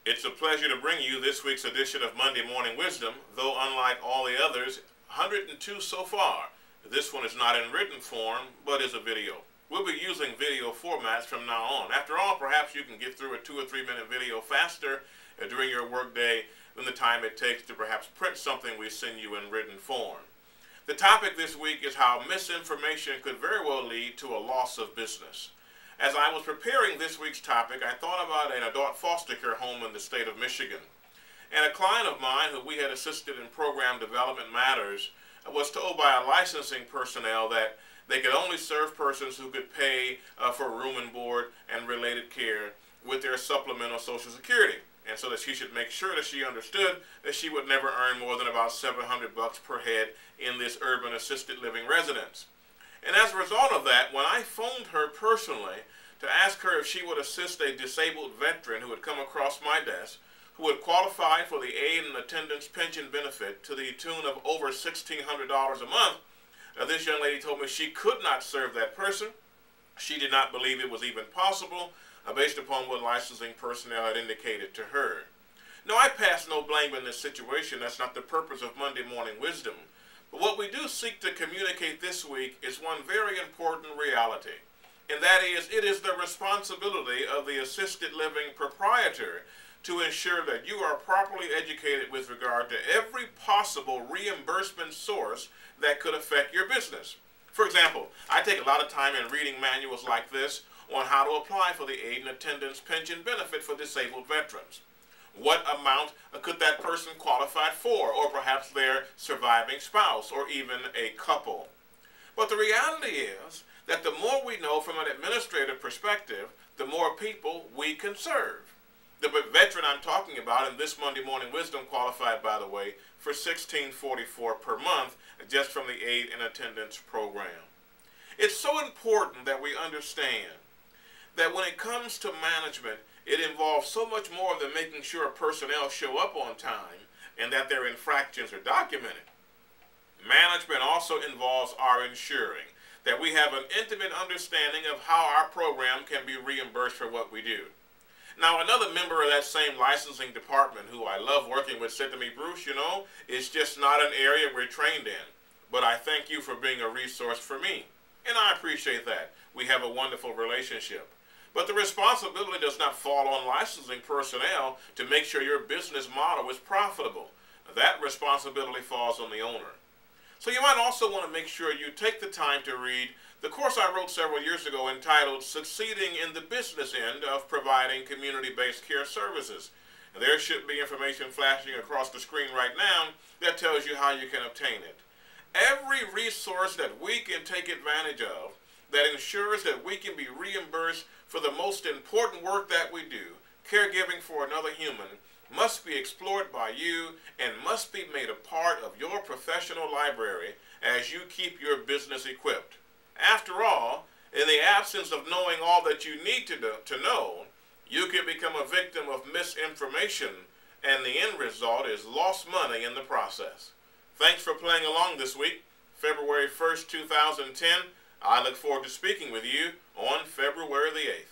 It's a pleasure to bring you this week's edition of Monday Morning Wisdom, though unlike all the others, 102 so far. This one is not in written form, but is a video. We'll be using video formats from now on. After all, perhaps you can get through a 2 or 3 minute video faster during your workday than the time it takes to perhaps print something we send you in written form. The topic this week is how misinformation could very well lead to a loss of business. As I was preparing this week's topic, I thought about an adult foster care home in the state of Michigan. And a client of mine who we had assisted in program development matters was told by a licensing personnel that they could only serve persons who could pay for room and board and related care with their supplemental Social Security. And so that she should make sure that she understood that she would never earn more than about $700 per head in this urban assisted living residence. And as a result of that, when I phoned her personally to ask her if she would assist a disabled veteran who had come across my desk, who would qualify for the aid and attendance pension benefit to the tune of over $1,600 a month, this young lady told me she could not serve that person. She did not believe it was even possible, based upon what licensing personnel had indicated to her. Now, I pass no blame in this situation. That's not the purpose of Monday Morning Wisdom. But what we do seek to communicate this week is one very important reality, and that is it is the responsibility of the assisted living proprietor to ensure that you are properly educated with regard to every possible reimbursement source that could affect your business. For example, I take a lot of time in reading manuals like this on how to apply for the aid and attendance pension benefit for disabled veterans. What amount could that person qualify for, or perhaps their surviving spouse, or even a couple? But the reality is that the more we know from an administrative perspective, the more people we can serve. The veteran I'm talking about in this Monday Morning Wisdom qualified, by the way, for $1,644 per month just from the aid and attendance program. It's so important that we understand that when it comes to management, it involves so much more than making sure personnel show up on time and that their infractions are documented. Management also involves our ensuring that we have an intimate understanding of how our program can be reimbursed for what we do. Now, another member of that same licensing department who I love working with said to me, "Bruce, you know, it's just not an area we're trained in, but I thank you for being a resource for me." And I appreciate that. We have a wonderful relationship. But the responsibility does not fall on licensing personnel to make sure your business model is profitable. That responsibility falls on the owner. So you might also want to make sure you take the time to read the course I wrote several years ago entitled Succeeding in the Business End of Providing Community-Based Care Services. And there should be information flashing across the screen right now that tells you how you can obtain it. Every resource that we can take advantage of that ensures that we can be reimbursed for the most important work that we do, caregiving for another human, must be explored by you and must be made a part of your professional library as you keep your business equipped. After all, in the absence of knowing all that you need to know, you can become a victim of misinformation, and the end result is lost money in the process. Thanks for playing along this week, February 1st, 2010. I look forward to speaking with you on February the 8th.